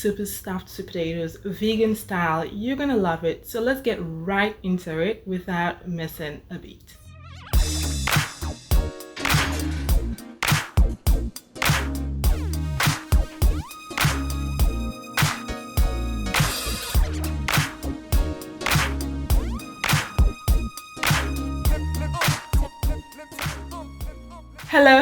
super stuffed sweet potatoes, vegan style. You're gonna love it. So let's get right into it without missing a beat.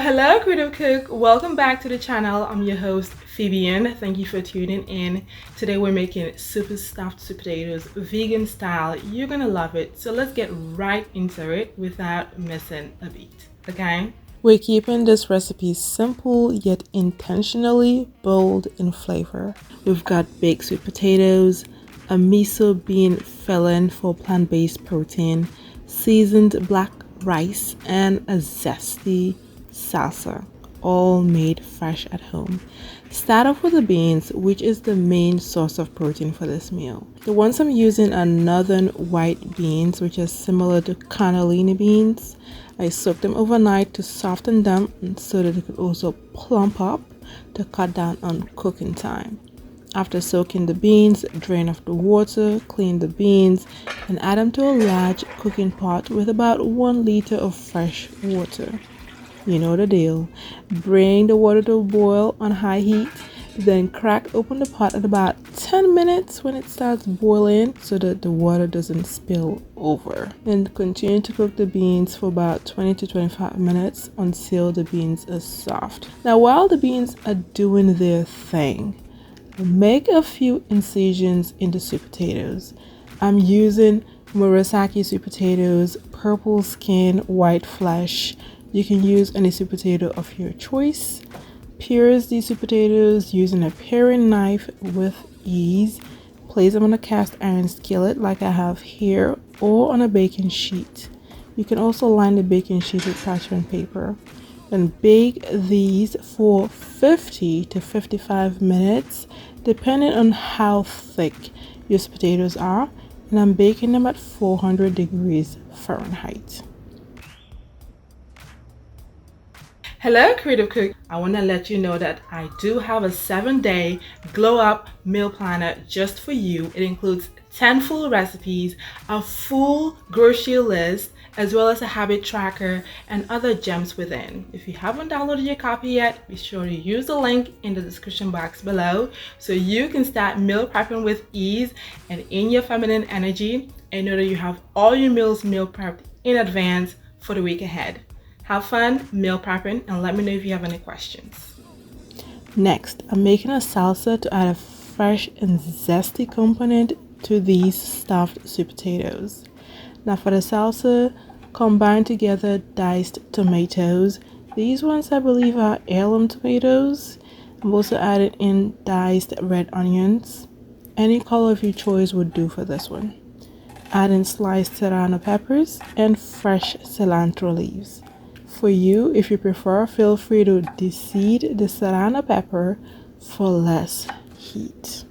Hello, Creative Cook. Welcome back to the channel. I'm your host, Phebe. Thank you for tuning in. Today we're making super stuffed sweet potatoes, vegan style. You're gonna love it. So let's get right into it without missing a beat, okay? We're keeping this recipe simple yet intentionally bold in flavor. We've got baked sweet potatoes, a miso bean filling for plant-based protein, seasoned black rice, and a zesty salsa, all made fresh at home. Start off with the beans, which is the main source of protein for this meal. The ones I'm using are northern white beans, which are similar to cannellini beans. I soaked them overnight to soften them so that they could also plump up to cut down on cooking time. After soaking the beans, drain off the water, clean the beans, and add them to a large cooking pot with about 1 liter of fresh water. You know the deal. Bring the water to a boil on high heat, then crack open the pot at about 10 minutes when it starts boiling so that the water doesn't spill over. And continue to cook the beans for about 20 to 25 minutes until the beans are soft. Now while the beans are doing their thing, make a few incisions in the sweet potatoes. I'm using Murasaki sweet potatoes, purple skin, white flesh. You can use any sweet potato of your choice. Pierce these sweet potatoes using a paring knife with ease. Place them on a cast iron skillet like I have here or on a baking sheet. You can also line the baking sheet with parchment paper. And bake these for 50 to 55 minutes depending on how thick your potatoes are, and I'm baking them at 400 degrees Fahrenheit. Hello, Creative Cook. I want to let you know that I do have a 7-day glow up meal planner just for you. It includes 10 full recipes, a full grocery list, as well as a habit tracker and other gems within. If you haven't downloaded your copy yet, be sure to use the link in the description box below so you can start meal prepping with ease and in your feminine energy, and know that you have all your meals meal prepped in advance for the week ahead. Have fun meal prepping and let me know if you have any questions. Next, I'm making a salsa to add a fresh and zesty component to these stuffed sweet potatoes. Now for the salsa, combine together diced tomatoes. These ones I believe are heirloom tomatoes. I'm also adding in diced red onions. Any color of your choice would do for this one. Add in sliced serrano peppers and fresh cilantro leaves. For you, if you prefer, feel free to deseed the serrano pepper for less heat.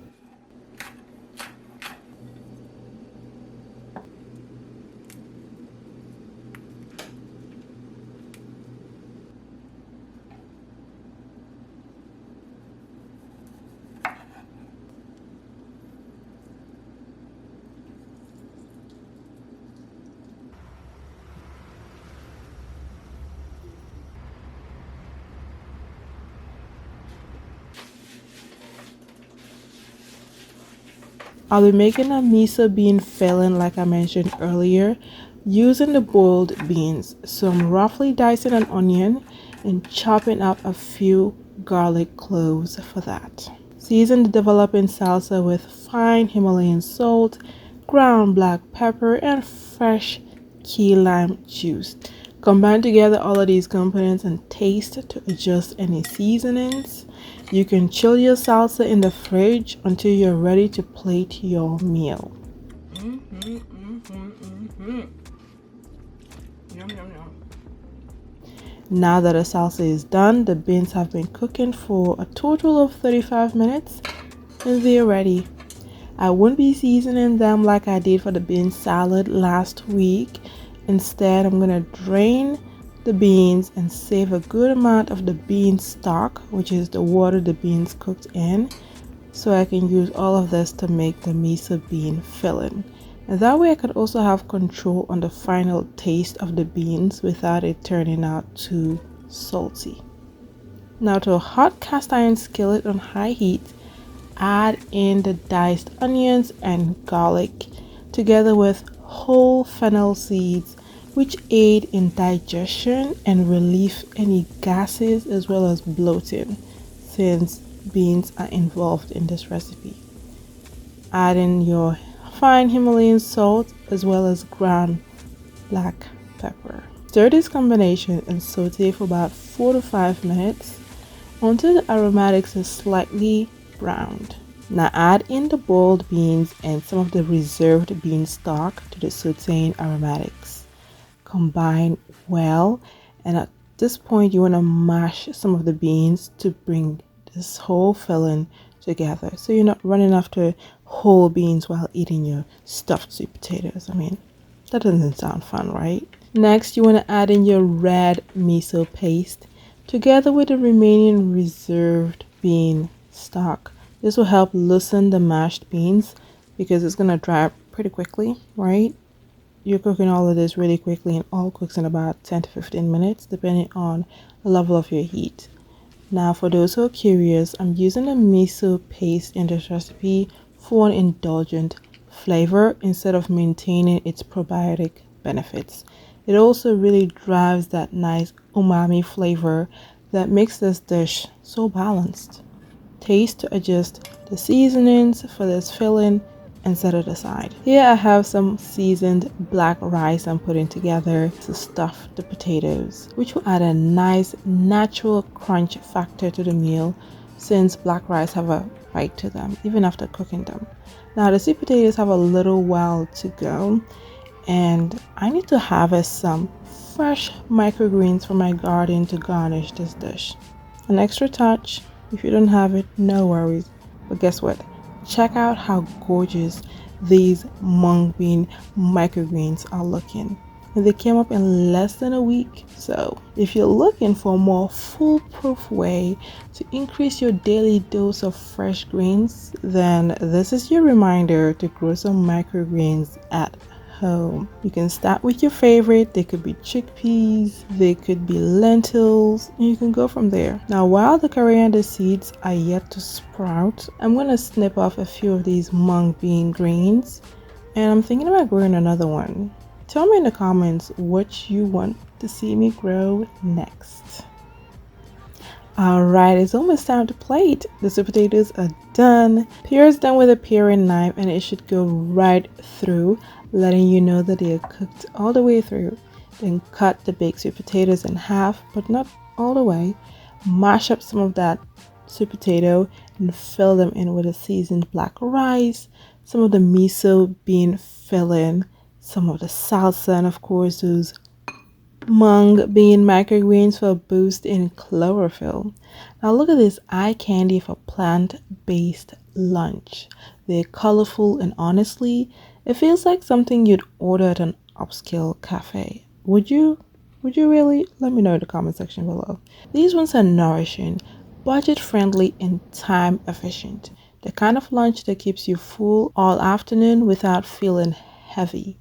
I'll be making a miso bean filling like I mentioned earlier, using the boiled beans. So I'm roughly dicing an onion and chopping up a few garlic cloves for that. Season the developing salsa with fine Himalayan salt, ground black pepper, and fresh key lime juice. Combine together all of these components and taste to adjust any seasonings. You can chill your salsa in the fridge until you're ready to plate your meal. Yum, yum, yum. Now that the salsa is done, the beans have been cooking for a total of 35 minutes and they're ready. I wouldn't be seasoning them like I did for the bean salad last week. Instead, I'm going to drain the beans and save a good amount of the bean stock, which is the water the beans cooked in. so I can use all of this to make the miso bean filling. And that way I could also have control on the final taste of the beans without it turning out too salty. Now to a hot cast iron skillet on high heat, add in the diced onions and garlic together with whole fennel seeds, which aid in digestion and relieve any gases as well as bloating, since beans are involved in this recipe. Add in your fine Himalayan salt as well as ground black pepper. Stir this combination and saute for about 4 to 5 minutes until the aromatics are slightly browned. Now add in the boiled beans and some of the reserved bean stock to the sauteing aromatics. Combine well, and at this point you want to mash some of the beans to bring this whole filling together, so you're not running after whole beans while eating your stuffed sweet potatoes. I mean, that doesn't sound fun, right? Next, you want to add in your red miso paste together with the remaining reserved bean stock. This will help loosen the mashed beans because it's going to dry up pretty quickly, right? You're cooking all of this really quickly, and all cooks in about 10 to 15 minutes depending on the level of your heat. Now for those who are curious, I'm using a miso paste in this recipe for an indulgent flavor instead of maintaining its probiotic benefits. It also really drives that nice umami flavor that makes this dish so balanced. Taste to adjust the seasonings for this filling and set it aside. Here I have some seasoned black rice I'm putting together to stuff the potatoes, which will add a nice natural crunch factor to the meal since black rice have a bite to them even after cooking them. Now the sweet potatoes have a little while to go, and I need to harvest some fresh microgreens from my garden to garnish this dish. An extra touch. If you don't have it, no worries. But guess what? Check out how gorgeous these mung bean microgreens are looking. And they came up in less than a week. So if you're looking for a more foolproof way to increase your daily dose of fresh greens, then this is your reminder to grow some microgreens at home. You can start with your favorite. They could be chickpeas, they could be lentils, and you can go from there. Now while the coriander seeds are yet to sprout, I'm going to snip off a few of these mung bean greens, and I'm thinking about growing another one. Tell me in the comments what you want to see me grow next. Alright, it's almost time to plate. The sweet potatoes are done. Pare is done with a paring knife, and it should go right through, letting you know that they are cooked all the way through. Then cut the baked sweet potatoes in half, but not all the way. Mash up some of that sweet potato and fill them in with a seasoned black rice, some of the miso bean filling, some of the salsa, and of course those mung bean microgreens for a boost in chlorophyll. Now look at this eye candy for plant-based lunch. They're colorful, and honestly, it feels like something you'd order at an upscale cafe. Would you really? Let me know in the comment section below. These ones are nourishing, budget-friendly, and time-efficient. The kind of lunch that keeps you full all afternoon without feeling heavy.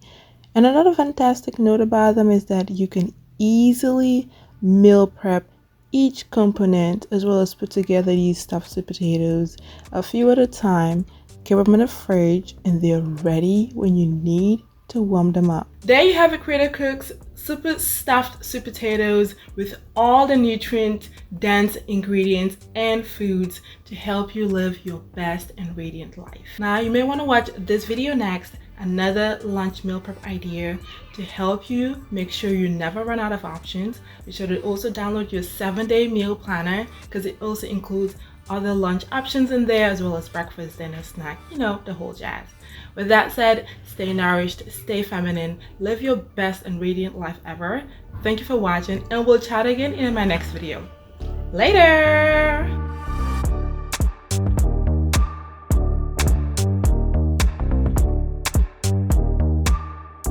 And another fantastic note about them is that you can easily meal prep each component as well as put together these stuffed sweet potatoes a few at a time, keep them in the fridge, and they're ready when you need to warm them up. There you have it, Phebe Cooks. Super stuffed sweet potatoes with all the nutrient dense ingredients and foods to help you live your best and radiant life. Now you may want to watch this video next, another lunch meal prep idea to help you make sure you never run out of options. Be sure to also download your 7-day meal planner because it also includes other lunch options in there as well as breakfast, dinner, snack, you know, the whole jazz. With that said, stay nourished, stay feminine, live your best and radiant life ever. Thank you for watching, and we'll chat again in my next video. Later!